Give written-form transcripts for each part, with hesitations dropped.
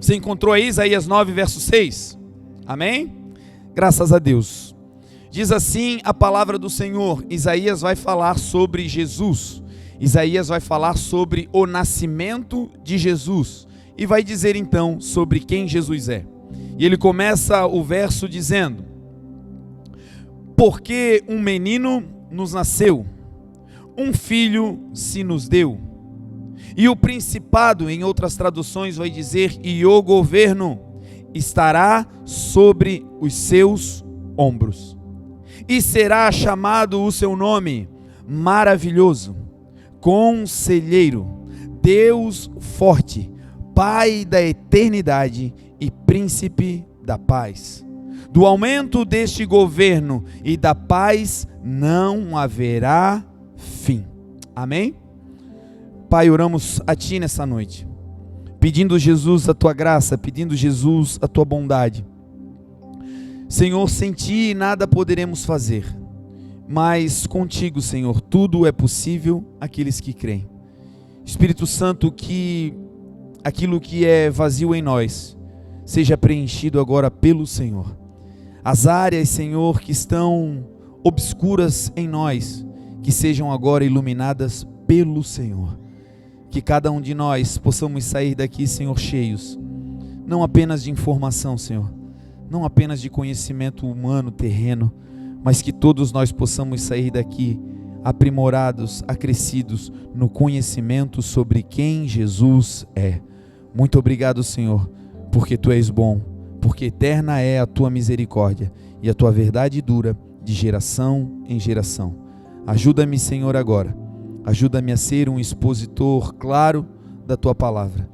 Você encontrou aí Isaías 9, verso 6? Amém? Graças a Deus. Diz assim a palavra do Senhor. Isaías vai falar sobre Jesus. Isaías vai falar sobre o nascimento de Jesus. E vai dizer então sobre quem Jesus é. E ele começa o verso dizendo: porque um menino nos nasceu, um filho se nos deu, e o principado, em outras traduções vai dizer, e o governo estará sobre os seus ombros, e será chamado o seu nome Maravilhoso, Conselheiro, Deus Forte, Pai da Eternidade e Príncipe da Paz. Do aumento deste governo e da paz não haverá fim. Amém? Pai, oramos a Ti nessa noite, pedindo, Jesus, a Tua graça, pedindo, Jesus, a Tua bondade. Senhor, sem Ti nada poderemos fazer, mas contigo, Senhor, tudo é possível àqueles que creem. Espírito Santo, que aquilo que é vazio em nós seja preenchido agora pelo Senhor. As áreas, Senhor, que estão obscuras em nós, que sejam agora iluminadas pelo Senhor. Que cada um de nós possamos sair daqui, Senhor, cheios, não apenas de informação, Senhor, não apenas de conhecimento humano, terreno, mas que todos nós possamos sair daqui aprimorados, acrescidos no conhecimento sobre quem Jesus é. Muito obrigado, Senhor, porque Tu és bom, porque eterna é a Tua misericórdia e a Tua verdade dura de geração em geração. Ajuda-me, Senhor, agora. Ajuda-me a ser um expositor claro da Tua palavra.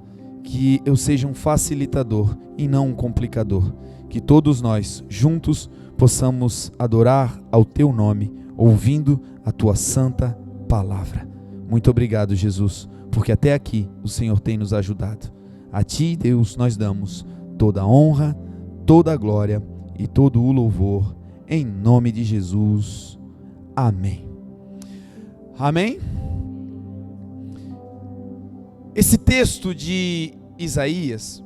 Que eu seja um facilitador e não um complicador. Que todos nós, juntos, possamos adorar ao Teu nome, ouvindo a Tua santa palavra. Muito obrigado, Jesus, porque até aqui o Senhor tem nos ajudado. A Ti, Deus, nós damos toda a honra, toda a glória e todo o louvor, em nome de Jesus. Amém. Amém? Esse texto de Isaías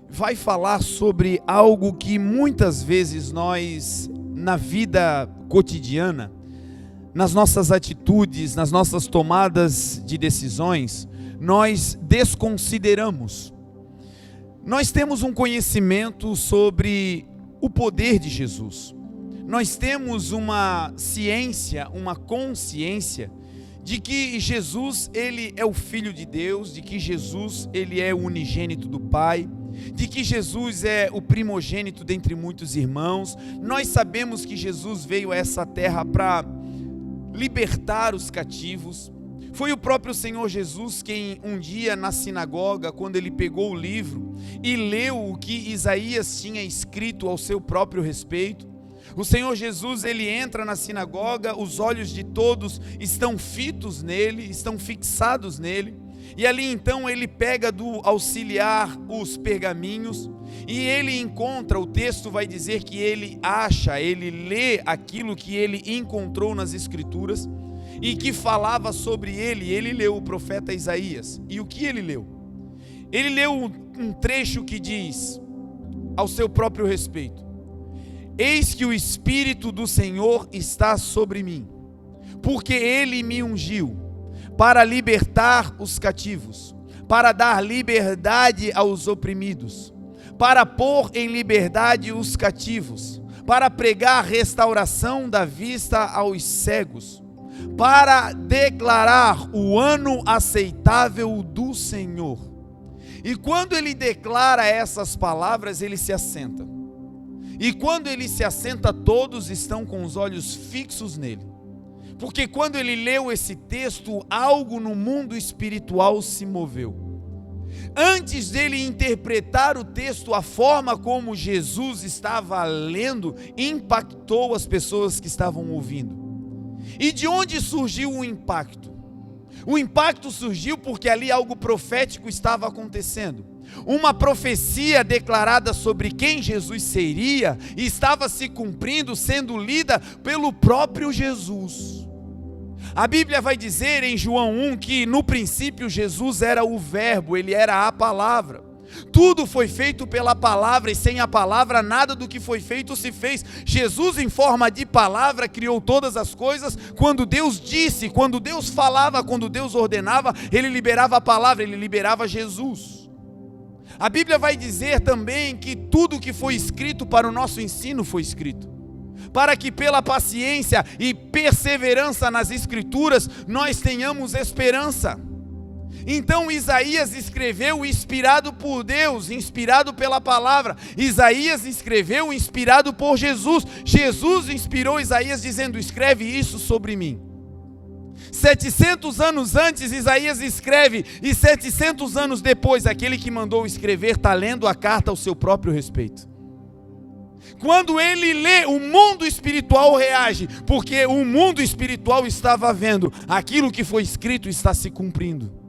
vai falar sobre algo que muitas vezes nós, na vida cotidiana, nas nossas atitudes, nas nossas tomadas de decisões, nós desconsideramos. Nós temos um conhecimento sobre o poder de Jesus. Nós temos uma ciência, uma consciência de que Jesus, Ele é o Filho de Deus, de que Jesus, Ele é o unigênito do Pai, de que Jesus é o primogênito dentre muitos irmãos. Nós sabemos que Jesus veio a essa terra para libertar os cativos. Foi o próprio Senhor Jesus quem um dia na sinagoga, quando ele pegou o livro e leu o que Isaías tinha escrito ao seu próprio respeito, o Senhor Jesus, ele entra na sinagoga, os olhos de todos estão fitos nele, estão fixados nele, e ali então ele pega do auxiliar os pergaminhos, e ele encontra, o texto vai dizer que ele acha, ele lê aquilo que ele encontrou nas escrituras, e que falava sobre ele leu o profeta Isaías. E o que ele leu? Ele leu um trecho que diz, ao seu próprio respeito: eis que o Espírito do Senhor está sobre mim, porque Ele me ungiu para libertar os cativos, para dar liberdade aos oprimidos, para pôr em liberdade os cativos, para pregar restauração da vista aos cegos, para declarar o ano aceitável do Senhor. E quando ele declara essas palavras, ele se assenta. E quando ele se assenta, todos estão com os olhos fixos nele. Porque quando ele leu esse texto, algo no mundo espiritual se moveu. Antes dele interpretar o texto, a forma como Jesus estava lendo impactou as pessoas que estavam ouvindo. E de onde surgiu o impacto? O impacto surgiu porque ali algo profético estava acontecendo. Uma profecia declarada sobre quem Jesus seria estava se cumprindo, sendo lida pelo próprio Jesus. A Bíblia vai dizer em João 1 que no princípio Jesus era o verbo, ele era a palavra. Tudo foi feito pela palavra, e sem a palavra nada do que foi feito se fez. Jesus, em forma de palavra, criou todas as coisas. Quando Deus disse, quando Deus falava, quando Deus ordenava, Ele liberava a palavra, Ele liberava Jesus. A Bíblia vai dizer também que tudo que foi escrito para o nosso ensino foi escrito, para que pela paciência e perseverança nas Escrituras nós tenhamos esperança. Então Isaías escreveu inspirado por Deus, inspirado pela palavra. Isaías escreveu inspirado por Jesus. Jesus inspirou Isaías dizendo: escreve isso sobre mim. 700 anos antes Isaías escreve, e 700 anos depois aquele que mandou escrever está lendo a carta ao seu próprio respeito. Quando ele lê, o mundo espiritual reage, porque o mundo espiritual estava vendo aquilo que foi escrito está se cumprindo.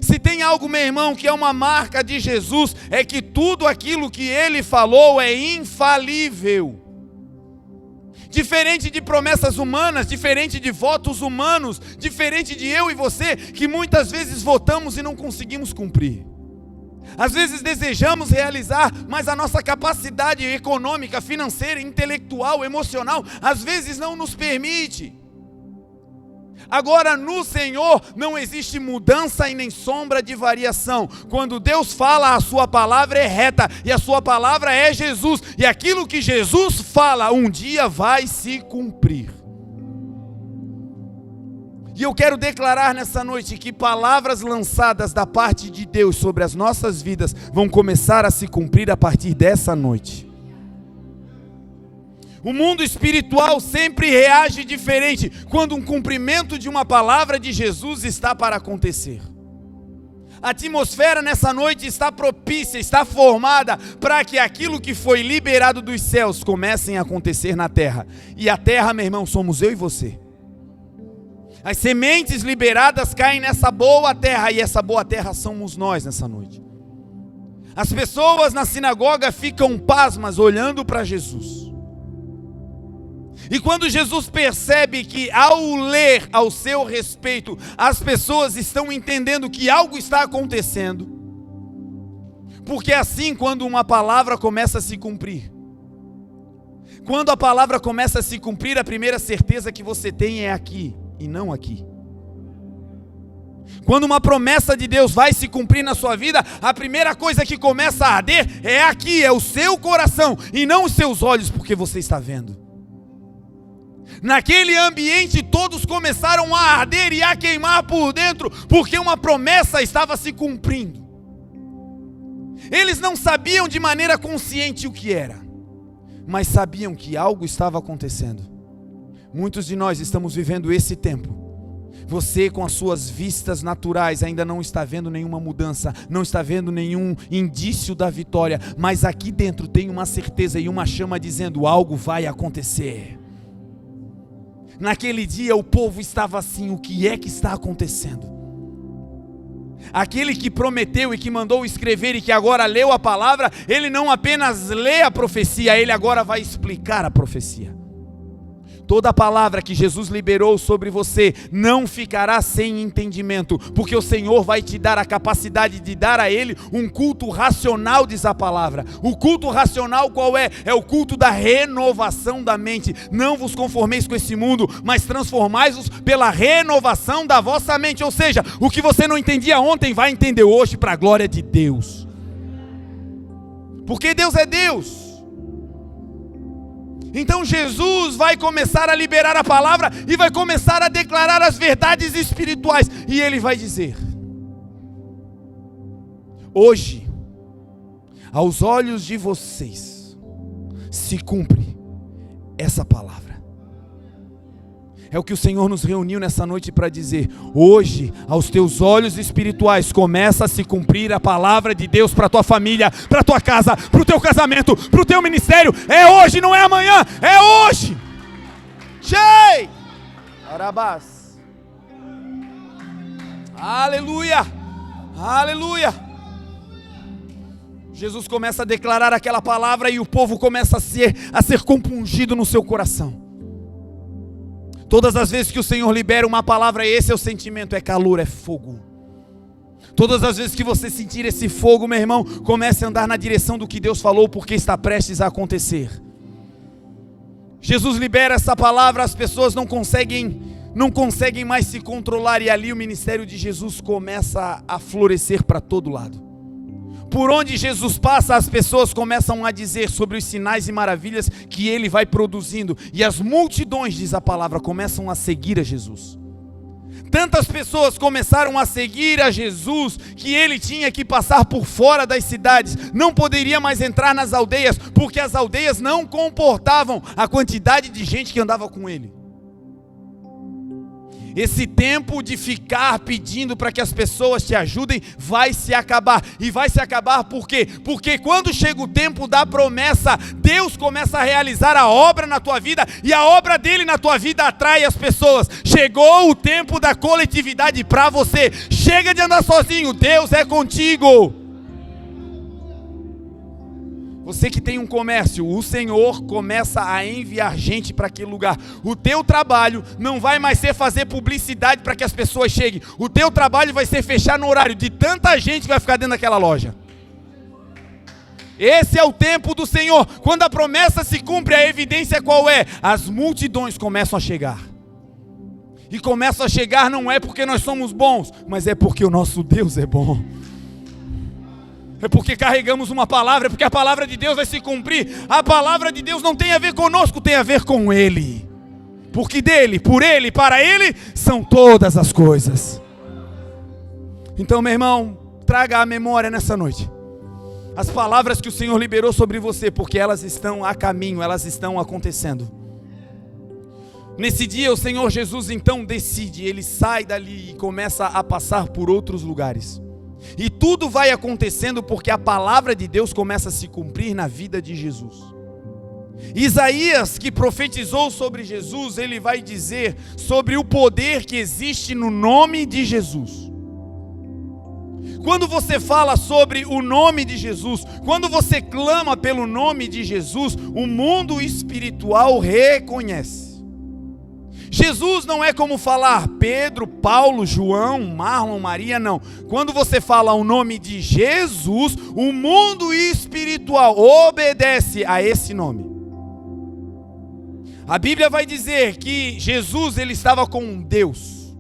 Se tem algo, meu irmão, que é uma marca de Jesus, é que tudo aquilo que ele falou é infalível. Diferente de promessas humanas, diferente de votos humanos, diferente de eu e você, que muitas vezes votamos e não conseguimos cumprir. Às vezes desejamos realizar, mas a nossa capacidade econômica, financeira, intelectual, emocional, às vezes não nos permite. Agora no Senhor não existe mudança e nem sombra de variação. Quando Deus fala, a sua palavra é reta, e a sua palavra é Jesus, e aquilo que Jesus fala um dia vai se cumprir. E eu quero declarar nessa noite que palavras lançadas da parte de Deus sobre as nossas vidas vão começar a se cumprir a partir dessa noite. O mundo espiritual sempre reage diferente quando um cumprimento de uma palavra de Jesus está para acontecer. A atmosfera nessa noite está propícia, está formada para que aquilo que foi liberado dos céus comecem a acontecer na terra. E a terra, meu irmão, somos eu e você. As sementes liberadas caem nessa boa terra, e essa boa terra somos nós nessa noite. As pessoas na sinagoga ficam pasmas olhando para Jesus. E quando Jesus percebe que ao ler ao seu respeito, as pessoas estão entendendo que algo está acontecendo, porque é assim quando uma palavra começa a se cumprir. Quando a palavra começa a se cumprir, a primeira certeza que você tem é aqui e não aqui. Quando uma promessa de Deus vai se cumprir na sua vida, a primeira coisa que começa a arder é aqui, é o seu coração e não os seus olhos, porque você está vendo. Naquele ambiente todos começaram a arder e a queimar por dentro, porque uma promessa estava se cumprindo. Eles não sabiam de maneira consciente o que era, mas sabiam que algo estava acontecendo. Muitos de nós estamos vivendo esse tempo. Você com as suas vistas naturais ainda não está vendo nenhuma mudança, não está vendo nenhum indício da vitória, mas aqui dentro tem uma certeza e uma chama dizendo: algo vai acontecer. Naquele dia o povo estava assim: o que é que está acontecendo? Aquele que prometeu e que mandou escrever e que agora leu a palavra, ele não apenas lê a profecia, ele agora vai explicar a profecia. Toda a palavra que Jesus liberou sobre você não ficará sem entendimento, porque o Senhor vai te dar a capacidade de dar a Ele um culto racional, diz a palavra. O culto racional qual é? É o culto da renovação da mente. Não vos conformeis com esse mundo, mas transformai-vos pela renovação da vossa mente. Ou seja, o que você não entendia ontem vai entender hoje para a glória de Deus. Porque Deus é Deus. Então Jesus vai começar a liberar a palavra e vai começar a declarar as verdades espirituais. E Ele vai dizer: hoje, aos olhos de vocês, se cumpre essa palavra. É o que o Senhor nos reuniu nessa noite para dizer: hoje, aos teus olhos espirituais, começa a se cumprir a palavra de Deus para a tua família, para a tua casa, para o teu casamento, para o teu ministério. É hoje, não é amanhã, é hoje. Chei! Arabás. Aleluia! Aleluia! Jesus começa a declarar aquela palavra e o povo começa a ser compungido no seu coração. Todas as vezes que o Senhor libera uma palavra, esse é o sentimento, é calor, é fogo. Todas as vezes que você sentir esse fogo, meu irmão, comece a andar na direção do que Deus falou, porque está prestes a acontecer. Jesus libera essa palavra, as pessoas não conseguem mais se controlar, e ali o ministério de Jesus começa a florescer para todo lado. Por onde Jesus passa, as pessoas começam a dizer sobre os sinais e maravilhas que ele vai produzindo, e as multidões, diz a palavra, começam a seguir a Jesus. Tantas pessoas começaram a seguir a Jesus, que ele tinha que passar por fora das cidades, não poderia mais entrar nas aldeias, porque as aldeias não comportavam a quantidade de gente que andava com ele. Esse tempo de ficar pedindo para que as pessoas te ajudem vai se acabar. E vai se acabar por quê? Porque quando chega o tempo da promessa, Deus começa a realizar a obra na tua vida, e a obra dele na tua vida atrai as pessoas. Chegou o tempo da coletividade para você. Chega de andar sozinho, Deus é contigo. Você que tem um comércio, o Senhor começa a enviar gente para aquele lugar. O teu trabalho não vai mais ser fazer publicidade para que as pessoas cheguem. O teu trabalho vai ser fechar no horário de tanta gente que vai ficar dentro daquela loja. Esse é o tempo do Senhor. Quando a promessa se cumpre, a evidência qual é? As multidões começam a chegar. E começam a chegar não é porque nós somos bons, mas é porque o nosso Deus é bom. É porque carregamos uma palavra, é porque a palavra de Deus vai se cumprir. A palavra de Deus não tem a ver conosco, tem a ver com Ele. Porque dele, por Ele, para Ele, são todas as coisas. Então, meu irmão, traga à memória nessa noite as palavras que o Senhor liberou sobre você, porque elas estão a caminho, elas estão acontecendo. Nesse dia o Senhor Jesus então decide, Ele sai dali e começa a passar por outros lugares. E tudo vai acontecendo porque a palavra de Deus começa a se cumprir na vida de Jesus. Isaías, que profetizou sobre Jesus, ele vai dizer sobre o poder que existe no nome de Jesus. Quando você fala sobre o nome de Jesus, quando você clama pelo nome de Jesus, o mundo espiritual reconhece. Jesus não é como falar Pedro, Paulo, João, Marlon, Maria, não. Quando você fala o nome de Jesus, o mundo espiritual obedece a esse nome. A Bíblia vai dizer que Jesus ele estava com Deus.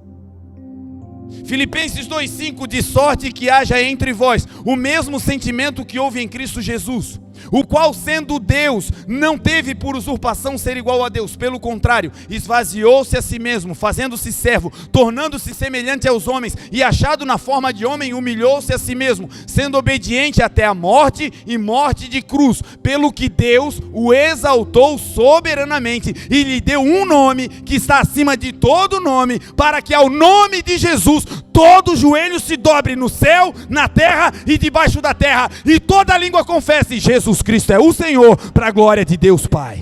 Filipenses 2,5, de sorte que haja entre vós o mesmo sentimento que houve em Cristo Jesus, o qual, sendo Deus, não teve por usurpação ser igual a Deus, pelo contrário, esvaziou-se a si mesmo, fazendo-se servo, tornando-se semelhante aos homens, e achado na forma de homem, humilhou-se a si mesmo, sendo obediente até a morte e morte de cruz, pelo que Deus o exaltou soberanamente, e lhe deu um nome que está acima de todo nome, para que ao nome de Jesus todo joelho se dobre no céu, na terra e debaixo da terra, e toda língua confesse: Jesus Cristo é o Senhor, para a glória de Deus Pai.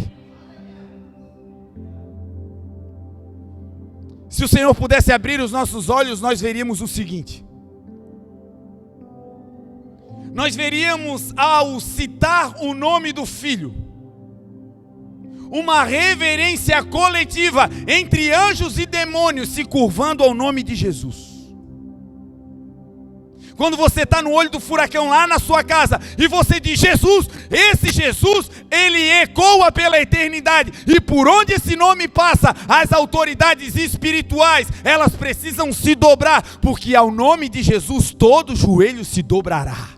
Se o Senhor pudesse abrir os nossos olhos, nós veríamos o seguinte: nós veríamos, ao citar o nome do Filho, uma reverência coletiva entre anjos e demônios se curvando ao nome de Jesus. Quando você está no olho do furacão lá na sua casa e você diz Jesus, esse Jesus, ele ecoa pela eternidade. E por onde esse nome passa, as autoridades espirituais, elas precisam se dobrar, porque ao nome de Jesus todo joelho se dobrará.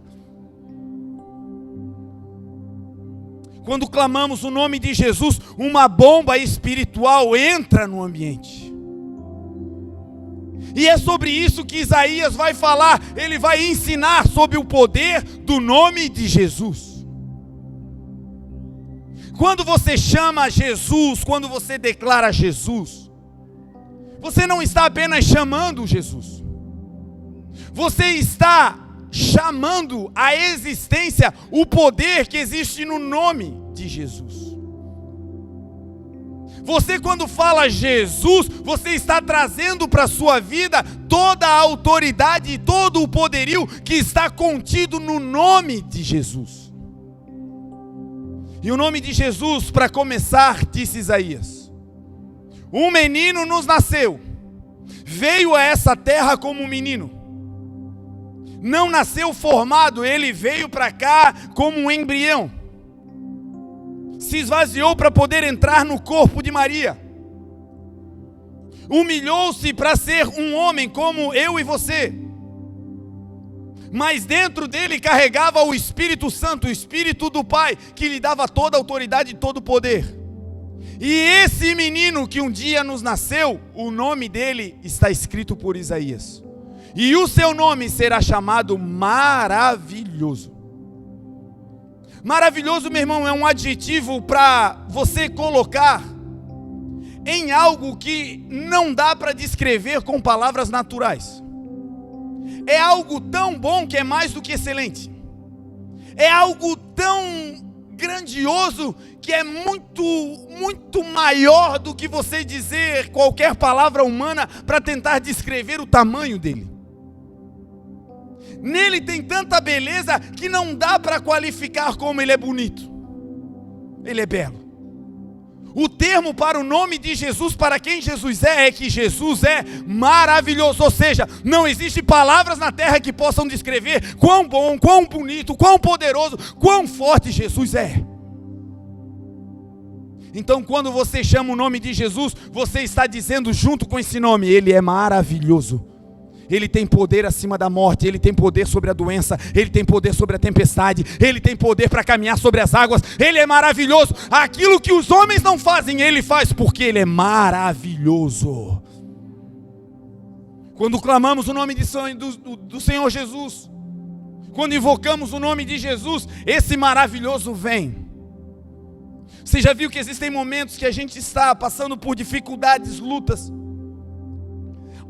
Quando clamamos o nome de Jesus, uma bomba espiritual entra no ambiente. E é sobre isso que Isaías vai falar, ele vai ensinar sobre o poder do nome de Jesus. Quando você chama Jesus, quando você declara Jesus, você não está apenas chamando Jesus, você está chamando à existência o poder que existe no nome de Jesus. Você, quando fala Jesus, você está trazendo para a sua vida toda a autoridade e todo o poderio que está contido no nome de Jesus. E o nome de Jesus, para começar, disse Isaías: um menino nos nasceu, veio a essa terra como um menino. não nasceu formado, ele veio para cá como um embrião. Se esvaziou para poder entrar no corpo de Maria. Humilhou-se para ser um homem como eu e você. Mas dentro dele carregava o Espírito Santo, o Espírito do Pai, que lhe dava toda a autoridade e todo o poder. E esse menino que um dia nos nasceu, o nome dele está escrito por Isaías. E o seu nome será chamado Maravilhoso. Maravilhoso, meu irmão, é um adjetivo para você colocar em algo que não dá para descrever com palavras naturais. É algo tão bom que é mais do que excelente. É algo tão grandioso que é muito maior do que você dizer qualquer palavra humana para tentar descrever o tamanho dele. Nele tem tanta beleza que não dá para qualificar como ele é bonito. Ele é belo. O termo para o nome de Jesus, para quem Jesus é que Jesus é maravilhoso. Ou seja, não existe palavras na terra que possam descrever quão bom, quão bonito, quão poderoso, quão forte Jesus é. Então, quando você chama o nome de Jesus, você está dizendo junto com esse nome, ele é maravilhoso. Ele tem poder acima da morte, ele tem poder sobre a doença, ele tem poder sobre a tempestade, ele tem poder para caminhar sobre as águas, ele é maravilhoso. Aquilo que os homens não fazem, ele faz porque ele é maravilhoso. Quando clamamos o nome do Senhor Jesus, quando invocamos o nome de Jesus, esse maravilhoso vem. Você já viu que existem momentos que a gente está passando por dificuldades, lutas.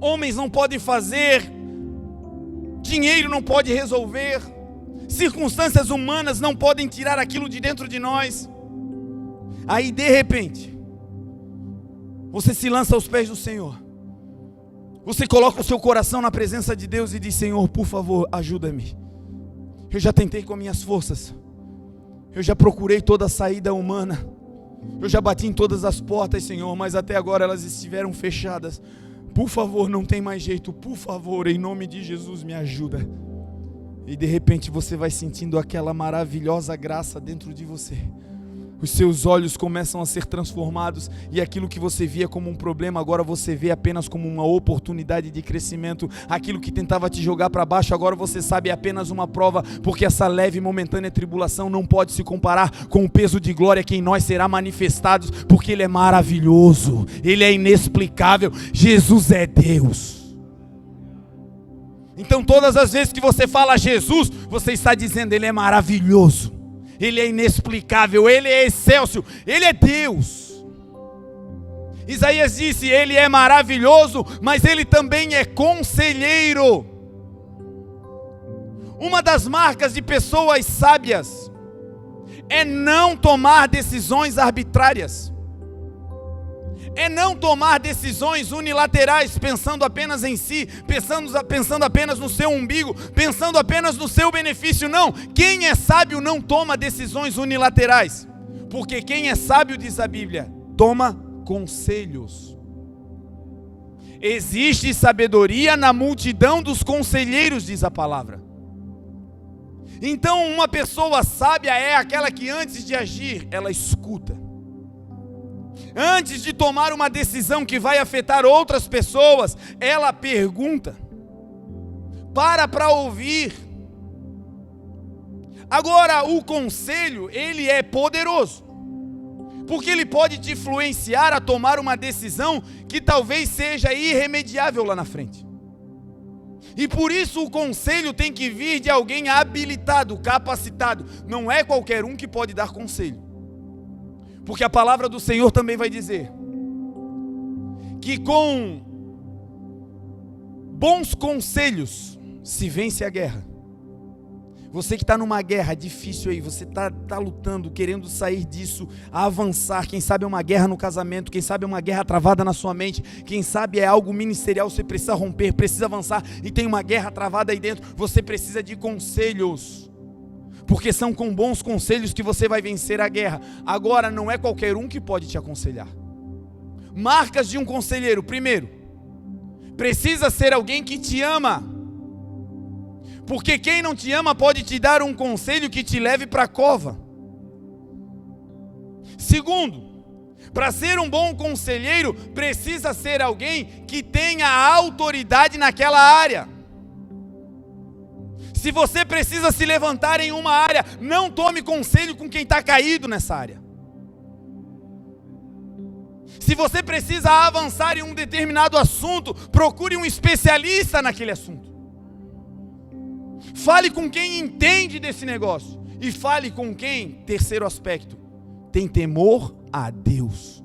Homens não podem fazer, dinheiro não pode resolver, circunstâncias humanas não podem tirar aquilo de dentro de nós. Aí de repente, você se lança aos pés do Senhor. Você coloca o seu coração na presença de Deus e diz: Senhor, por favor, ajuda-me. Eu já tentei com minhas forças. Eu já procurei toda a saída humana. Eu já bati em todas as portas, Senhor, mas até agora elas estiveram fechadas. Por favor, não tem mais jeito. Por favor, em nome de Jesus, me ajuda. E de repente você vai sentindo aquela maravilhosa graça dentro de você. Os seus olhos começam a ser transformados e aquilo que você via como um problema, agora você vê apenas como uma oportunidade de crescimento. Aquilo que tentava te jogar para baixo, agora você sabe é apenas uma prova, porque essa leve e momentânea tribulação não pode se comparar com o peso de glória que em nós será manifestado, porque Ele é maravilhoso, Ele é inexplicável, Jesus é Deus. Então todas as vezes que você fala Jesus, você está dizendo Ele é maravilhoso. Ele é inexplicável, Ele é excelso, Ele é Deus. Isaías disse, Ele é maravilhoso, mas Ele também é conselheiro. Uma das marcas de pessoas sábias é não tomar decisões arbitrárias. É não tomar decisões unilaterais, pensando apenas em si, pensando apenas no seu umbigo, pensando apenas no seu benefício. Não, quem é sábio não toma decisões unilaterais, porque quem é sábio, diz a Bíblia, toma conselhos. Existe sabedoria na multidão dos conselheiros, diz a palavra. Então uma pessoa sábia é aquela que antes de agir, ela escuta. Antes de tomar uma decisão que vai afetar outras pessoas, ela pergunta, para ouvir. Agora, o conselho, ele é poderoso, porque ele pode te influenciar a tomar uma decisão que talvez seja irremediável lá na frente. E por isso o conselho tem que vir de alguém habilitado, capacitado. Não é qualquer um que pode dar conselho. Porque a palavra do Senhor também vai dizer que com bons conselhos se vence a guerra. Você que está numa guerra difícil aí, você está lutando, querendo sair disso, avançar, quem sabe é uma guerra no casamento, quem sabe é uma guerra travada na sua mente, quem sabe é algo ministerial, você precisa romper, precisa avançar e tem uma guerra travada aí dentro, você precisa de conselhos. Porque são com bons conselhos que você vai vencer a guerra. Agora, não é qualquer um que pode te aconselhar. Marcas de um conselheiro. Primeiro, precisa ser alguém que te ama. Porque quem não te ama pode te dar um conselho que te leve para a cova. Segundo, para ser um bom conselheiro, precisa ser alguém que tenha autoridade naquela área. Se você precisa se levantar em uma área, não tome conselho com quem está caído nessa área. Se você precisa avançar em um determinado assunto, procure um especialista naquele assunto. Fale com quem entende desse negócio. E fale com quem, terceiro aspecto, tem temor a Deus.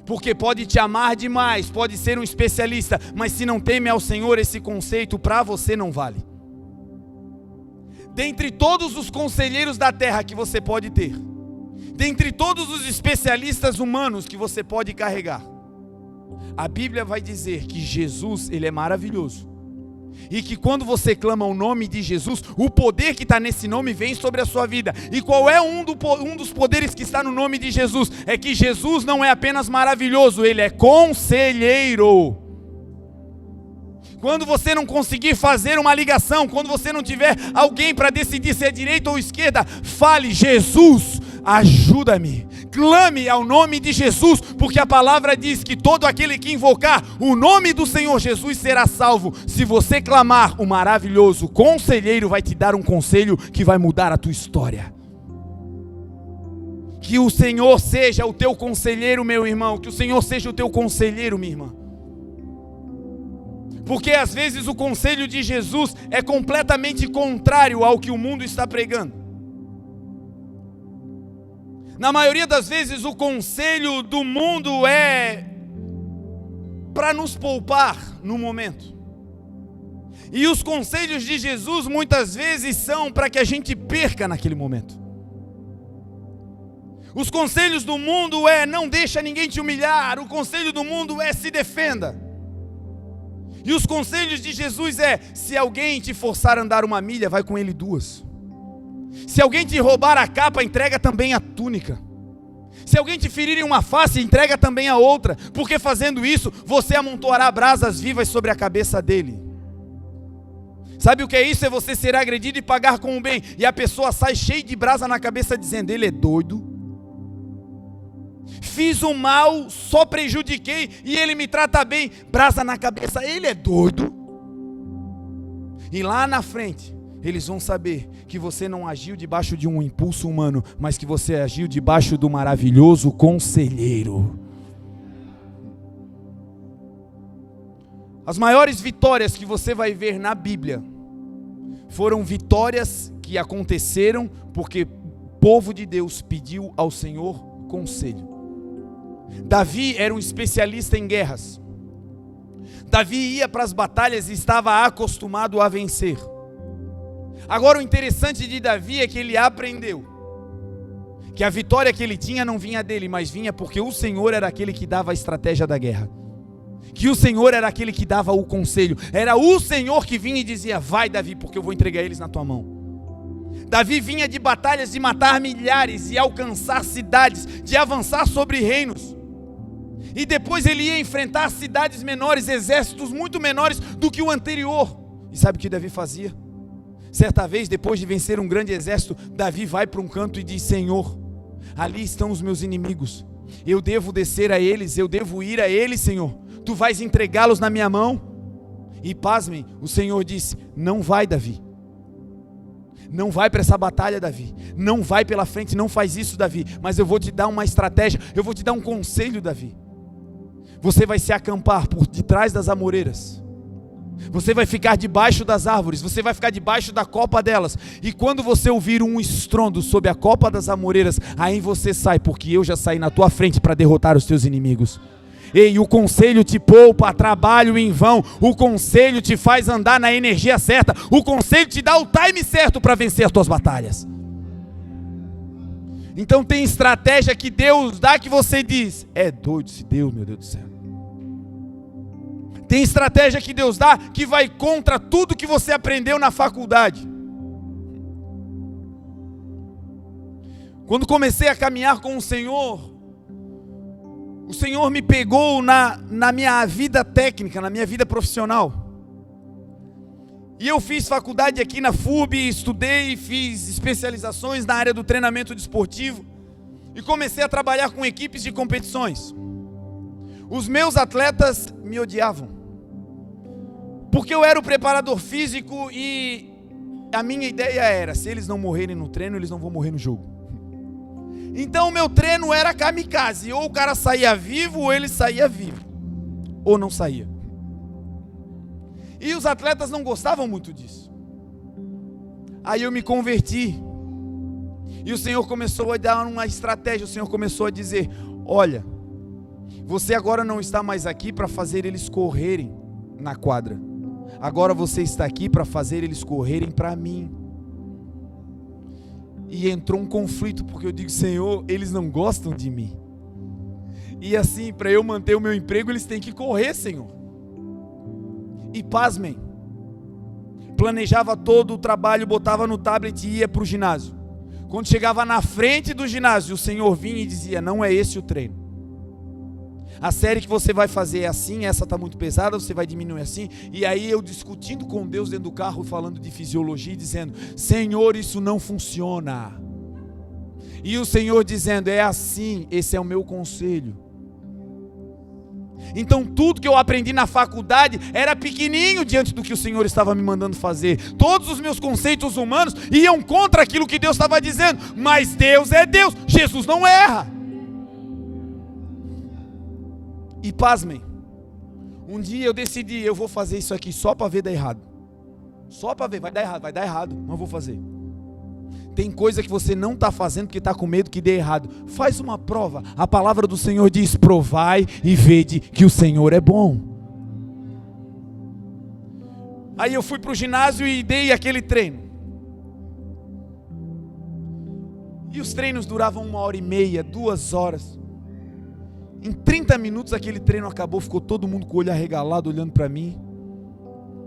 Porque pode te amar demais, pode ser um especialista, mas se não teme ao Senhor, esse conceito para você não vale. Dentre todos os conselheiros da terra que você pode ter, dentre todos os especialistas humanos que você pode carregar, a Bíblia vai dizer que Jesus, ele é maravilhoso. E que quando você clama o nome de Jesus, o poder que está nesse nome vem sobre a sua vida. E qual é um dos poderes que está no nome de Jesus? É que Jesus não é apenas maravilhoso, ele é conselheiro. Quando você não conseguir fazer uma ligação, quando você não tiver alguém para decidir se é direita ou esquerda, fale: Jesus, ajuda-me. Clame ao nome de Jesus, porque a palavra diz que todo aquele que invocar o nome do Senhor Jesus será salvo. Se você clamar, o maravilhoso conselheiro vai te dar um conselho que vai mudar a tua história. Que o Senhor seja o teu conselheiro, meu irmão. Que o Senhor seja o teu conselheiro, minha irmã. Porque às vezes o conselho de Jesus é completamente contrário ao que o mundo está pregando. Na maioria das vezes o conselho do mundo é para nos poupar no momento. E os conselhos de Jesus muitas vezes são para que a gente perca naquele momento. Os conselhos do mundo é: não deixa ninguém te humilhar. O conselho do mundo é: se defenda. E os conselhos de Jesus é: se alguém te forçar a andar 1 milha, vai com ele 2. Se alguém te roubar a capa, entrega também a túnica. Se alguém te ferir em uma face, entrega também a outra. Porque fazendo isso, você amontoará brasas vivas sobre a cabeça dele. Sabe o que é isso? É você ser agredido e pagar com o bem. E a pessoa sai cheia de brasa na cabeça dizendo: ele é doido. Fiz o mal, só prejudiquei e ele me trata bem. Brasa na cabeça, ele é doido. E lá na frente eles vão saber que você não agiu debaixo de um impulso humano, mas que você agiu debaixo do maravilhoso conselheiro. As maiores vitórias que você vai ver na Bíblia foram vitórias que aconteceram porque o povo de Deus pediu ao Senhor conselho. Davi era um especialista em guerras. Davi ia para as batalhas e estava acostumado a vencer. Agora o interessante de Davi é que ele aprendeu que a vitória que ele tinha não vinha dele, mas vinha porque o Senhor era aquele que dava a estratégia da guerra. Que o Senhor era aquele que dava o conselho. Era o Senhor que vinha e dizia: vai, Davi, porque eu vou entregar eles na tua mão. Davi vinha de batalhas de matar milhares e alcançar cidades, de avançar sobre reinos. E depois ele ia enfrentar cidades menores, exércitos muito menores do que o anterior. E sabe o que Davi fazia? Certa vez, depois de vencer um grande exército, Davi vai para um canto e diz: Senhor, ali estão os meus inimigos. Eu devo descer a eles, eu devo ir a eles, Senhor. Tu vais entregá-los na minha mão? E pasmem, o Senhor disse: não vai, Davi. Não vai para essa batalha, Davi. Não vai pela frente, não faz isso, Davi. Mas eu vou te dar uma estratégia, eu vou te dar um conselho, Davi. Você vai se acampar por detrás das amoreiras. Você vai ficar debaixo das árvores, você vai ficar debaixo da copa delas. E quando você ouvir um estrondo sob a copa das amoreiras, aí você sai, porque eu já saí na tua frente para derrotar os teus inimigos. Ei, o conselho te poupa trabalho em vão. O conselho te faz andar na energia certa. O conselho te dá o time certo para vencer as tuas batalhas. Então tem estratégia que Deus dá que você diz: é doido esse Deus, meu Deus do céu. Tem estratégia que Deus dá que vai contra tudo que você aprendeu na faculdade. Quando comecei a caminhar com o Senhor me pegou na minha vida técnica, na minha vida profissional. E eu fiz faculdade aqui na FUB, estudei, fiz especializações na área do treinamento desportivo e comecei a trabalhar com equipes de competições. Os meus atletas me odiavam, porque eu era o preparador físico e a minha ideia era, se eles não morrerem no treino, eles não vão morrer no jogo. Então o meu treino era kamikaze, ou o cara saía vivo ou ele saía vivo, ou não saía. E os atletas não gostavam muito disso. Aí eu me converti. E o Senhor começou a dar uma estratégia. O Senhor começou a dizer: olha, você agora não está mais aqui para fazer eles correrem na quadra. Agora você está aqui para fazer eles correrem para mim. E entrou um conflito, porque eu digo: Senhor, eles não gostam de mim. E assim, para eu manter o meu emprego, eles têm que correr, Senhor. E pasmem, planejava todo o trabalho, botava no tablet e ia para o ginásio. Quando chegava na frente do ginásio, o Senhor vinha e dizia: não é esse o treino. A série que você vai fazer é assim, essa está muito pesada, você vai diminuir assim. E aí eu discutindo com Deus dentro do carro, falando de fisiologia, dizendo: Senhor, isso não funciona. E o Senhor dizendo: é assim, esse é o meu conselho. Então tudo que eu aprendi na faculdade era pequenininho diante do que o Senhor estava me mandando fazer. Todos os meus conceitos humanos iam contra aquilo que Deus estava dizendo. Mas Deus é Deus, Jesus não erra. E pasmem, um dia eu decidi: eu vou fazer isso aqui só para ver dar errado. Só para ver, vai dar errado, mas vou fazer. Tem coisa que você não está fazendo porque está com medo que dê errado. Faz uma prova. A palavra do Senhor diz: provai e vede que o Senhor é bom. Aí eu fui para o ginásio e dei aquele treino. E os treinos duravam 1h30, 2 horas. Em 30 minutos aquele treino acabou, ficou todo mundo com o olho arregalado olhando para mim.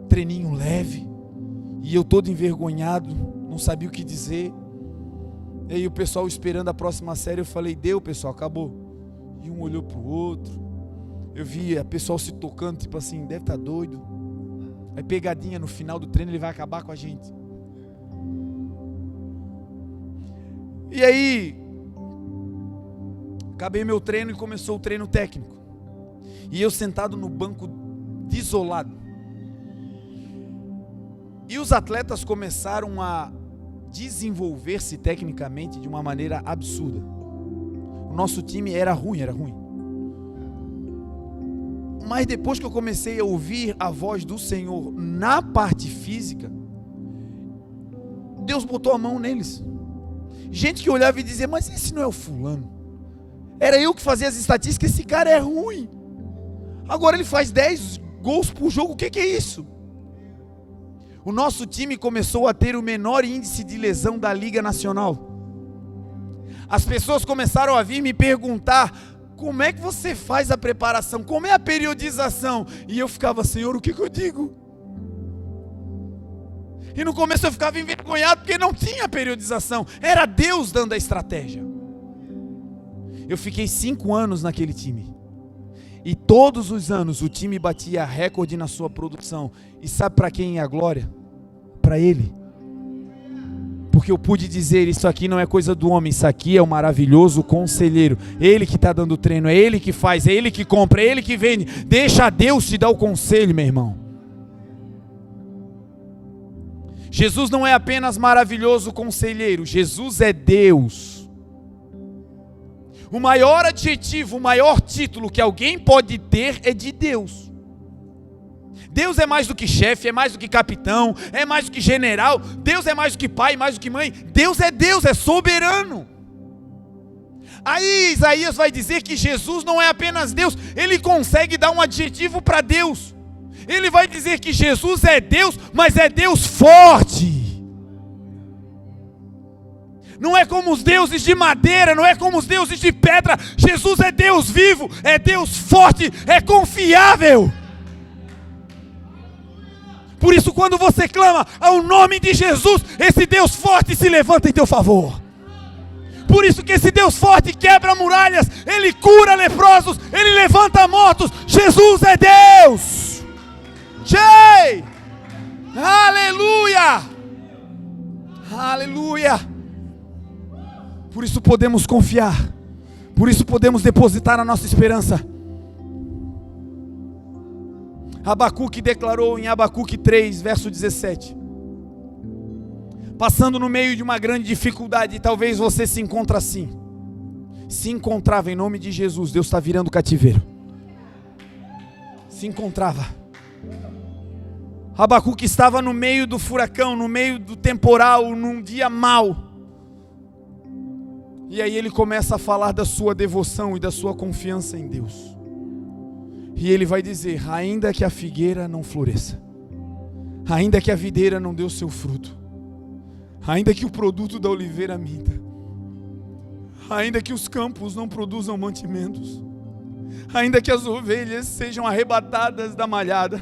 Treininho leve. E eu todo envergonhado, não sabia o que dizer. E aí o pessoal esperando a próxima série, eu falei: deu, pessoal, acabou. E um olhou para o outro. Eu vi a pessoal se tocando, tipo assim, deve estar doido. Aí pegadinha, no final do treino ele vai acabar com a gente. E aí acabei meu treino e começou o treino técnico. E eu sentado no banco desolado. E os atletas começaram a desenvolver-se tecnicamente de uma maneira absurda. O nosso time era ruim. Mas depois que eu comecei a ouvir a voz do Senhor na parte física, Deus botou a mão neles. Gente que olhava e dizia: mas esse não é o fulano. Era eu que fazia as estatísticas, esse cara é ruim. Agora ele faz 10 gols por jogo, o que é isso? O nosso time começou a ter o menor índice de lesão da Liga Nacional. As pessoas começaram a vir me perguntar: como é que você faz a preparação? Como é a periodização? E eu ficava: Senhor, o que eu digo? E no começo eu ficava envergonhado porque não tinha periodização. Era Deus dando a estratégia. Eu fiquei 5 anos naquele time. E todos os anos o time batia recorde na sua produção. E sabe para quem é a glória? Para Ele. Porque eu pude dizer: isso aqui não é coisa do homem, isso aqui é o maravilhoso conselheiro. Ele que está dando treino, é Ele que faz, é Ele que compra, é Ele que vende. Deixa Deus te dar o conselho, meu irmão. Jesus não é apenas maravilhoso conselheiro, Jesus é Deus. O maior adjetivo, o maior título que alguém pode ter é de Deus. Deus é mais do que chefe, é mais do que capitão, é mais do que general. Deus é mais do que pai, mais do que mãe. Deus, é soberano. Aí Isaías vai dizer que Jesus não é apenas Deus, ele consegue dar um adjetivo para Deus. Ele vai dizer que Jesus é Deus, mas é Deus forte. Não é como os deuses de madeira, não é como os deuses de pedra. Jesus é Deus vivo, é Deus forte, é confiável. Por isso, quando você clama ao nome de Jesus, esse Deus forte se levanta em teu favor. Por isso que esse Deus forte quebra muralhas, Ele cura leprosos, Ele levanta mortos. Jesus é Deus. Aleluia! Aleluia! Por isso podemos confiar, por isso podemos depositar a nossa esperança. Abacuque declarou em Abacuque 3, verso 17: passando no meio de uma grande dificuldade, talvez você se encontre assim. Se encontrava, em nome de Jesus, Deus está virando cativeiro. Se encontrava. Abacuque estava no meio do furacão, no meio do temporal, num dia mau. E aí ele começa a falar da sua devoção e da sua confiança em Deus. E ele vai dizer: ainda que a figueira não floresça, ainda que a videira não dê o seu fruto, ainda que o produto da oliveira minta, ainda que os campos não produzam mantimentos, ainda que as ovelhas sejam arrebatadas da malhada,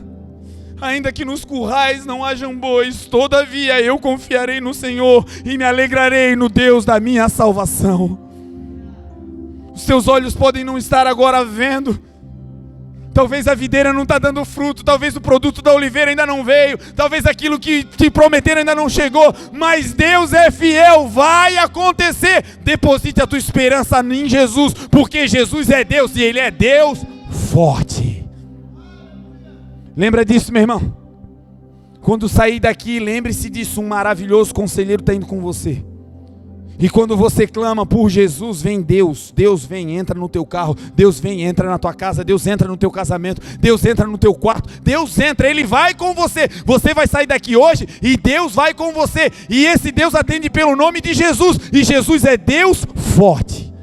ainda que nos currais não hajam bois, todavia eu confiarei no Senhor e me alegrarei no Deus da minha salvação. Os seus olhos podem não estar agora vendo, talvez a videira não está dando fruto, talvez o produto da oliveira ainda não veio, talvez aquilo que te prometeram ainda não chegou, mas Deus é fiel, vai acontecer. Deposite a tua esperança em Jesus, porque Jesus é Deus e Ele é Deus forte. Lembra disso, meu irmão? Quando sair daqui, lembre-se disso, um maravilhoso conselheiro está indo com você. E quando você clama por Jesus, vem Deus. Deus vem, entra no teu carro. Deus vem, entra na tua casa. Deus entra no teu casamento. Deus entra no teu quarto. Deus entra, Ele vai com você. Você vai sair daqui hoje e Deus vai com você. E esse Deus atende pelo nome de Jesus. E Jesus é Deus forte.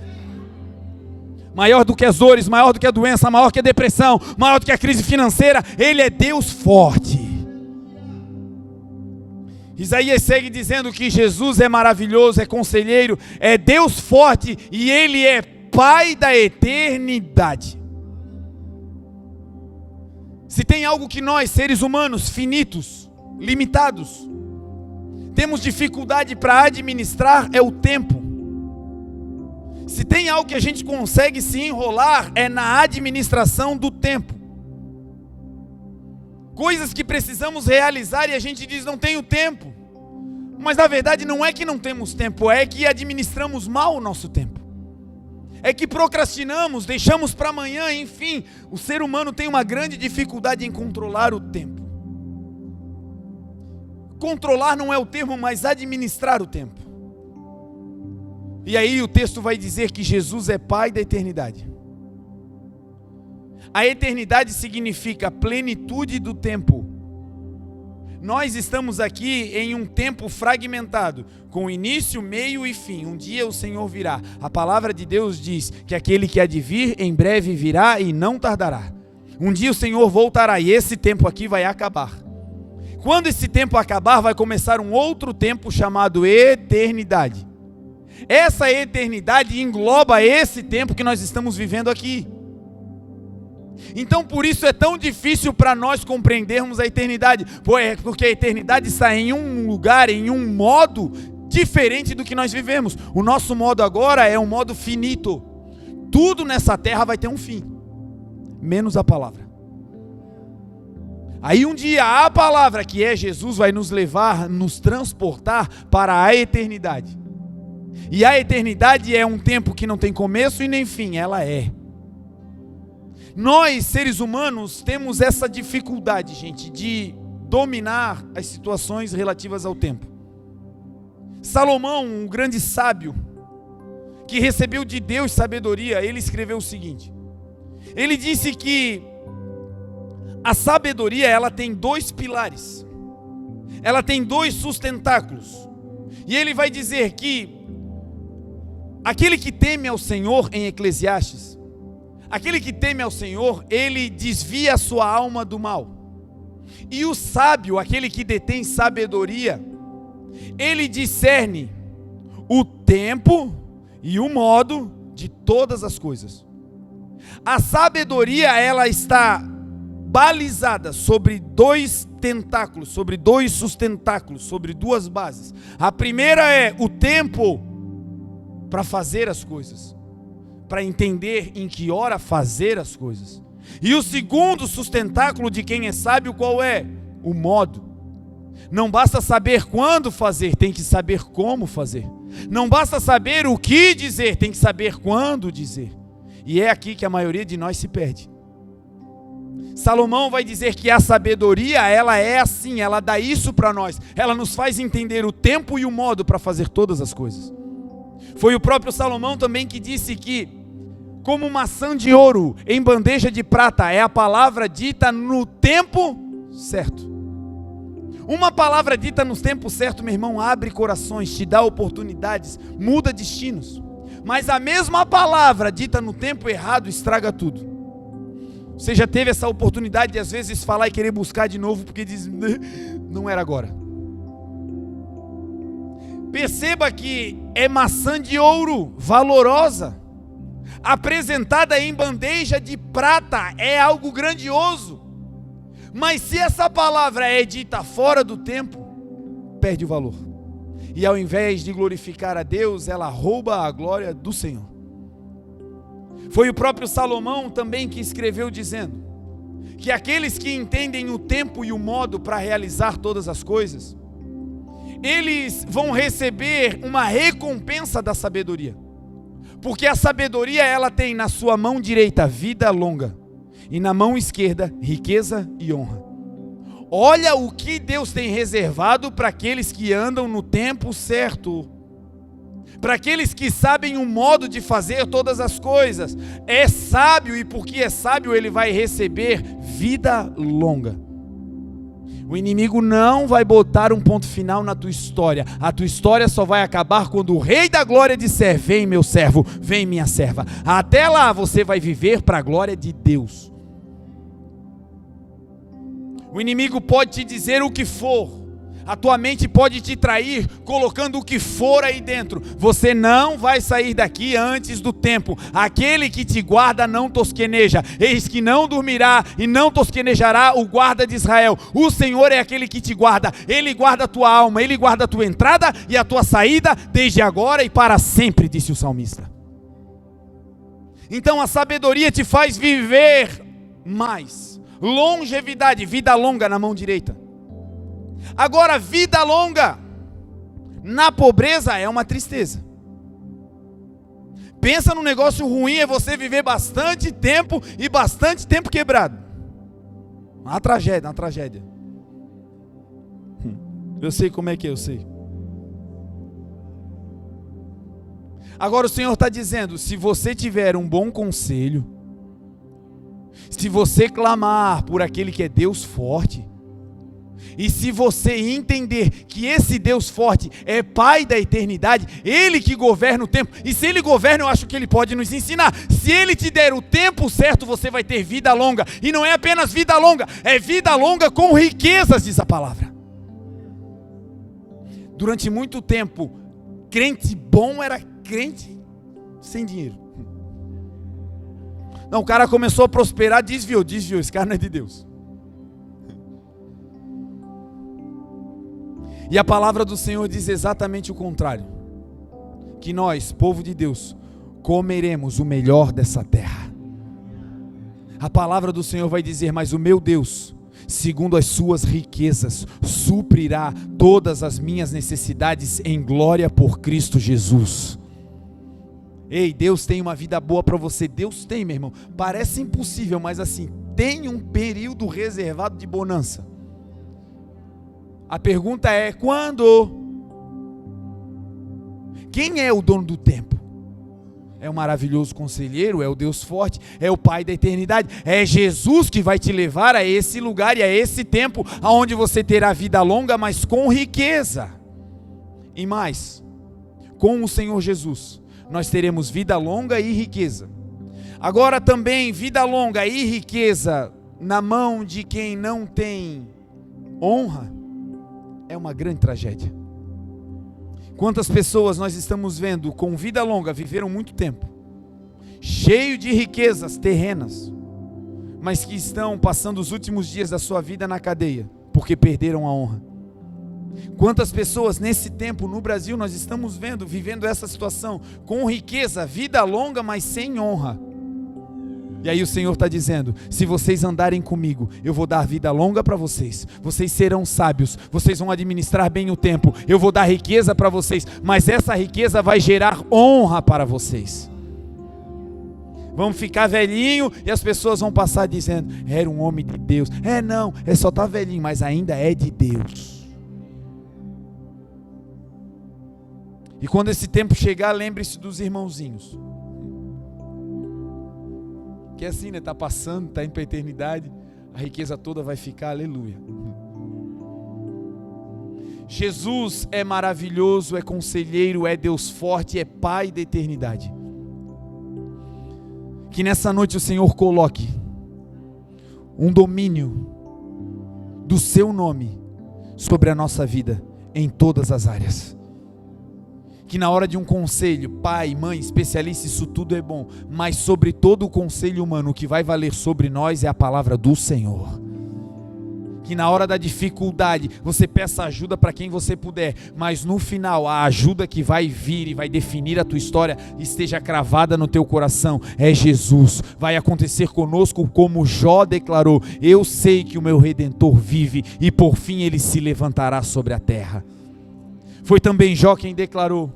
Maior do que as dores, maior do que a doença, maior que a depressão, maior do que a crise financeira. Ele é Deus forte. Isaías segue dizendo que Jesus é maravilhoso, é conselheiro, é Deus forte e Ele é Pai da eternidade. Se tem algo que nós, seres humanos, finitos, limitados, temos dificuldade para administrar, é o tempo. Se tem algo que a gente consegue se enrolar, é na administração do tempo. Coisas que precisamos realizar e a gente diz: não tenho tempo. Mas na verdade não é que não temos tempo, é que administramos mal o nosso tempo. É que procrastinamos, deixamos para amanhã, enfim. O ser humano tem uma grande dificuldade em controlar o tempo. Controlar não é o termo, mas administrar o tempo. E aí o texto vai dizer que Jesus é Pai da eternidade. A eternidade significa a plenitude do tempo. Nós estamos aqui em um tempo fragmentado, com início, meio e fim. Um dia o Senhor virá. A palavra de Deus diz que aquele que há de vir, em breve virá e não tardará. Um dia o Senhor voltará e esse tempo aqui vai acabar. Quando esse tempo acabar, vai começar um outro tempo chamado eternidade. Essa eternidade engloba esse tempo que nós estamos vivendo aqui. Então por isso é tão difícil para nós compreendermos a eternidade, porque a eternidade está em um lugar, em um modo diferente do que nós vivemos. O nosso modo agora é um modo finito. Tudo nessa terra vai ter um fim, menos a palavra. Aí um dia a palavra, que é Jesus, vai nos levar, nos transportar para a eternidade. E a eternidade é um tempo que não tem começo e nem fim, ela é. Nós, seres humanos, temos essa dificuldade, gente, de dominar as situações relativas ao tempo. Salomão, um grande sábio, que recebeu de Deus sabedoria, ele escreveu o seguinte. Ele disse que a sabedoria, ela tem dois pilares. Ela tem dois sustentáculos. E ele vai dizer que aquele que teme ao Senhor, em Eclesiastes, aquele que teme ao Senhor, ele desvia a sua alma do mal. E o sábio, aquele que detém sabedoria, ele discerne o tempo e o modo de todas as coisas. A sabedoria, ela está balizada sobre dois tentáculos, sobre dois sustentáculos, sobre duas bases. A primeira é o tempo para fazer as coisas, para entender em que hora fazer as coisas. E o segundo sustentáculo de quem é sábio, qual é? O modo. Não basta saber quando fazer, tem que saber como fazer. Não basta saber o que dizer, tem que saber quando dizer. E é aqui que a maioria de nós se perde. Salomão vai dizer que a sabedoria, ela é assim, ela dá isso para nós. Ela nos faz entender o tempo e o modo para fazer todas as coisas. Foi o próprio Salomão também que disse que, como maçã de ouro em bandeja de prata, é a palavra dita no tempo certo. Uma palavra dita no tempo certo, meu irmão, abre corações, te dá oportunidades, muda destinos. Mas a mesma palavra dita no tempo errado estraga tudo. Você já teve essa oportunidade de às vezes falar e querer buscar de novo porque diz, não era agora. Perceba que é maçã de ouro, valorosa, apresentada em bandeja de prata, é algo grandioso. Mas se essa palavra é dita fora do tempo, perde o valor. E ao invés de glorificar a Deus, ela rouba a glória do Senhor. Foi o próprio Salomão também que escreveu dizendo que aqueles que entendem o tempo e o modo para realizar todas as coisas, eles vão receber uma recompensa da sabedoria. Porque a sabedoria, ela tem na sua mão direita vida longa e na mão esquerda riqueza e honra. Olha o que Deus tem reservado para aqueles que andam no tempo certo, para aqueles que sabem o modo de fazer todas as coisas. É sábio, e porque é sábio ele vai receber vida longa. O inimigo não vai botar um ponto final na tua história. A tua história só vai acabar quando o Rei da Glória disser, vem meu servo, vem minha serva. Até lá você vai viver para a glória de Deus. O inimigo pode te dizer o que for, a tua mente pode te trair colocando o que for aí dentro. Você não vai sair daqui antes do tempo. Aquele que te guarda não tosqueneja. Eis que não dormirá e não tosquenejará o guarda de Israel. O Senhor é aquele que te guarda. Ele guarda a tua alma, Ele guarda a tua entrada e a tua saída desde agora e para sempre, disse o salmista. Então a sabedoria te faz viver mais. Longevidade, vida longa na mão direita. Agora, vida longa na pobreza é uma tristeza. Pensa num negócio ruim, é você viver bastante tempo e bastante tempo quebrado. Uma tragédia, uma tragédia. Eu sei como é que é, eu sei. Agora o Senhor está dizendo, se você tiver um bom conselho, se você clamar por aquele que é Deus forte, e se você entender que esse Deus forte é Pai da eternidade, Ele que governa o tempo, e se Ele governa, eu acho que Ele pode nos ensinar. Se Ele te der o tempo certo, você vai ter vida longa, e não é apenas vida longa, é vida longa com riquezas, diz a palavra. Durante muito tempo, crente bom era crente sem dinheiro. Não, o cara começou a prosperar, desviou, esse cara não é de Deus. E a palavra do Senhor diz exatamente o contrário, que nós, povo de Deus, comeremos o melhor dessa terra. A palavra do Senhor vai dizer, mas o meu Deus, segundo as suas riquezas, suprirá todas as minhas necessidades em glória por Cristo Jesus. Ei, Deus tem uma vida boa para você. Deus tem, meu irmão. Parece impossível, mas assim, tem um período reservado de bonança. A pergunta é, quando? Quem é o dono do tempo? É o maravilhoso conselheiro, é o Deus forte, é o Pai da eternidade. É Jesus que vai te levar a esse lugar e a esse tempo, onde você terá vida longa, mas com riqueza. E mais, com o Senhor Jesus, nós teremos vida longa e riqueza. Agora também, vida longa e riqueza na mão de quem não tem honra, é uma grande tragédia. Quantas pessoas nós estamos vendo com vida longa, viveram muito tempo, cheio de riquezas terrenas, mas que estão passando os últimos dias da sua vida na cadeia, porque perderam a honra. Quantas pessoas nesse tempo no Brasil nós estamos vivendo essa situação, com riqueza, vida longa, mas sem honra. E aí o Senhor está dizendo: se vocês andarem comigo, eu vou dar vida longa para vocês, vocês serão sábios, vocês vão administrar bem o tempo, eu vou dar riqueza para vocês, mas essa riqueza vai gerar honra para vocês. Vamos ficar velhinho e as pessoas vão passar dizendo: era um homem de Deus. Não, só está velhinho, mas ainda é de Deus. E quando esse tempo chegar, lembre-se dos irmãozinhos. Que é assim, né? Está passando, está indo para a eternidade, a riqueza toda vai ficar, aleluia. Jesus é maravilhoso, é conselheiro, é Deus forte, é Pai da eternidade. Que nessa noite o Senhor coloque um domínio do seu nome sobre a nossa vida em todas as áreas. Que na hora de um conselho, pai, mãe, especialista, isso tudo é bom, mas sobre todo o conselho humano, o que vai valer sobre nós é a palavra do Senhor. Que na hora da dificuldade, você peça ajuda para quem você puder, mas no final, a ajuda que vai vir e vai definir a tua história, esteja cravada no teu coração, é Jesus. Vai acontecer conosco como Jó declarou: eu sei que o meu Redentor vive, e por fim ele se levantará sobre a terra. Foi também Jó quem declarou: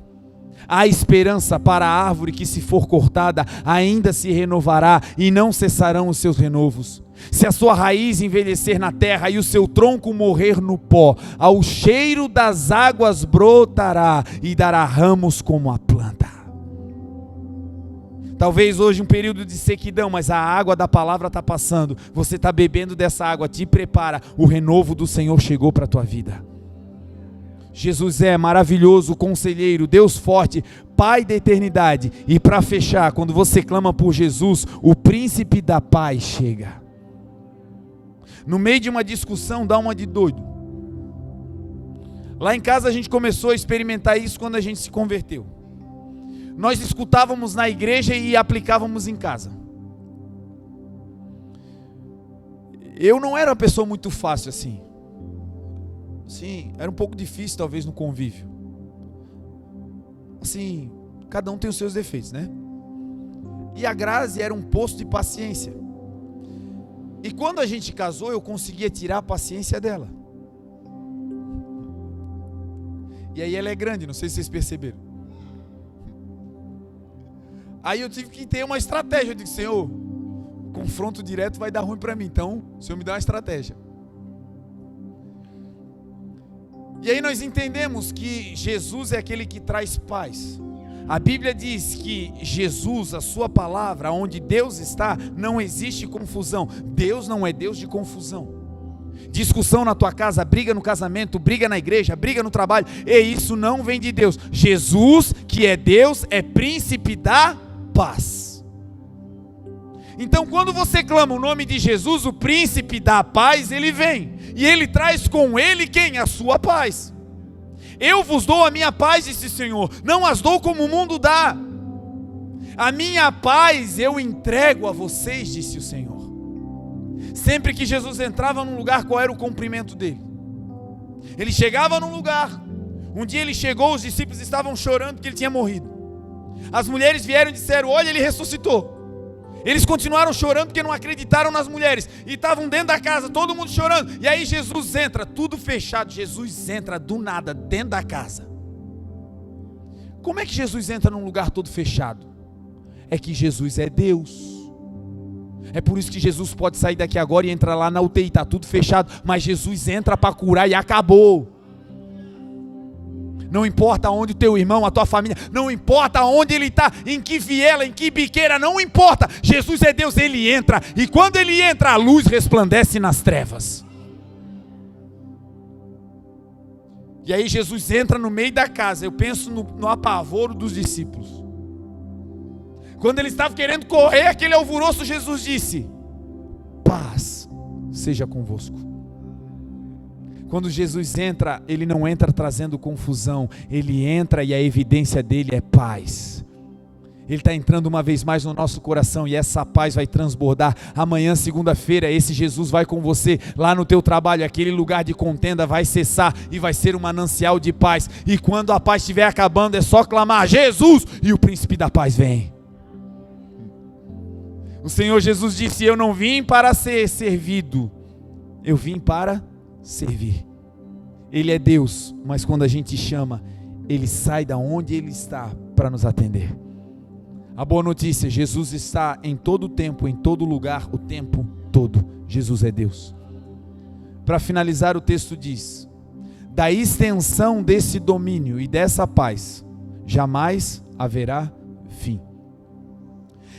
há esperança para a árvore que, se for cortada, ainda se renovará e não cessarão os seus renovos. Se a sua raiz envelhecer na terra e o seu tronco morrer no pó, ao cheiro das águas brotará e dará ramos como a planta. Talvez hoje um período de sequidão, mas a água da palavra está passando. Você está bebendo dessa água, te prepara, o renovo do Senhor chegou para a tua vida. Jesus é maravilhoso, conselheiro, Deus forte, Pai da eternidade. E para fechar, quando você clama por Jesus, o príncipe da paz chega. No meio de uma discussão, dá uma de doido. Lá em casa a gente começou a experimentar isso quando a gente se converteu. Nós escutávamos na igreja e aplicávamos em casa. Eu não era uma pessoa muito fácil assim. Sim, era um pouco difícil talvez no convívio. Assim, cada um tem os seus defeitos, né? E a Grazi era um poço de paciência. E quando a gente casou, eu conseguia tirar a paciência dela. E aí ela é grande, não sei se vocês perceberam. Aí eu tive que ter uma estratégia. Eu disse: Senhor, confronto direto vai dar ruim para mim, então o Senhor me dá uma estratégia. E aí nós entendemos que Jesus é aquele que traz paz. A Bíblia diz que Jesus, a sua palavra, onde Deus está, não existe confusão. Deus não é Deus de confusão. Discussão na tua casa, briga no casamento, briga na igreja, briga no trabalho, e isso não vem de Deus. Jesus, que é Deus, é príncipe da paz. Então quando você clama o nome de Jesus, o príncipe da paz, ele vem. E ele traz com ele quem? A sua paz. Eu vos dou a minha paz, disse o Senhor, não as dou como o mundo dá. A minha paz eu entrego a vocês, disse o Senhor. Sempre que Jesus entrava num lugar, qual era o cumprimento dele? Ele chegava num lugar. Um dia ele chegou, os discípulos estavam chorando porque ele tinha morrido. As mulheres vieram e disseram: olha, ele ressuscitou. Eles continuaram chorando porque não acreditaram nas mulheres. E estavam dentro da casa, todo mundo chorando. E aí Jesus entra, tudo fechado. Jesus entra do nada, dentro da casa. Como é que Jesus entra num lugar todo fechado? É que Jesus é Deus. É por isso que Jesus pode sair daqui agora e entrar lá na UTI. Está tudo fechado, mas Jesus entra para curar e acabou. Não importa onde o teu irmão, a tua família, não importa onde ele está, em que viela, em que biqueira, não importa. Jesus é Deus, ele entra. E quando ele entra, a luz resplandece nas trevas. E aí Jesus entra no meio da casa. Eu penso no apavoro dos discípulos. Quando eles estavam querendo correr, aquele alvoroço, Jesus disse: paz seja convosco. Quando Jesus entra, ele não entra trazendo confusão, ele entra e a evidência dele é paz. Ele está entrando uma vez mais no nosso coração e essa paz vai transbordar. Amanhã, segunda-feira, esse Jesus vai com você lá no teu trabalho, aquele lugar de contenda vai cessar e vai ser um manancial de paz. E quando a paz estiver acabando, é só clamar: Jesus! E o príncipe da paz vem. O Senhor Jesus disse: eu não vim para ser servido, eu vim para servir. Ele é Deus, mas quando a gente chama, Ele sai da onde Ele está para nos atender. A boa notícia: Jesus está em todo tempo, em todo lugar, o tempo todo. Jesus é Deus. Para finalizar, o texto diz: da extensão desse domínio e dessa paz, jamais haverá fim.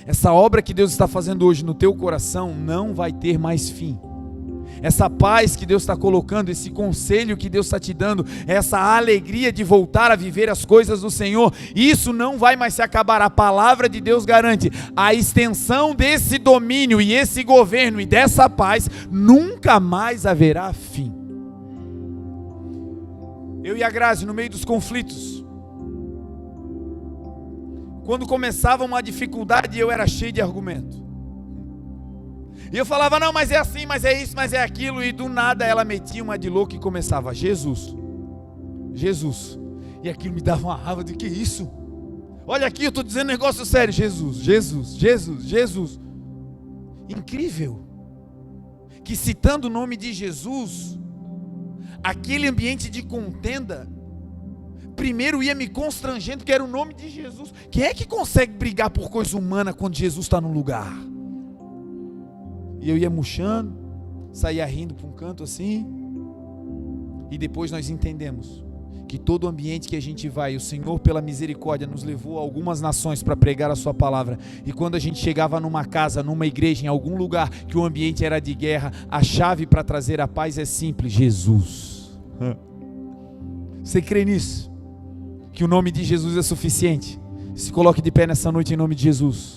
Essa obra que Deus está fazendo hoje no teu coração não vai ter mais fim. Essa paz que Deus está colocando, esse conselho que Deus está te dando, essa alegria de voltar a viver as coisas do Senhor, isso não vai mais se acabar. A palavra de Deus garante a extensão desse domínio e esse governo e dessa paz, nunca mais haverá fim. Eu e a Grazi, no meio dos conflitos, quando começava uma dificuldade, eu era cheio de argumento. E eu falava: não, mas é assim, mas é isso, mas é aquilo. E do nada ela metia uma de louco e começava: Jesus, Jesus. E aquilo me dava uma raiva de: que isso? Olha aqui, eu estou dizendo negócio sério. Jesus, Jesus, Jesus, Jesus. Incrível que, citando o nome de Jesus, aquele ambiente de contenda primeiro ia me constrangendo, que era o nome de Jesus. Quem é que consegue brigar por coisa humana quando Jesus está no lugar? E eu ia murchando, saía rindo para um canto assim. E depois nós entendemos que todo ambiente que a gente vai, o Senhor pela misericórdia nos levou a algumas nações para pregar a sua palavra. E quando a gente chegava numa casa, numa igreja, em algum lugar que o ambiente era de guerra, a chave para trazer a paz é simples: Jesus. Você crê nisso? Que o nome de Jesus é suficiente? Se coloque de pé nessa noite em nome de Jesus.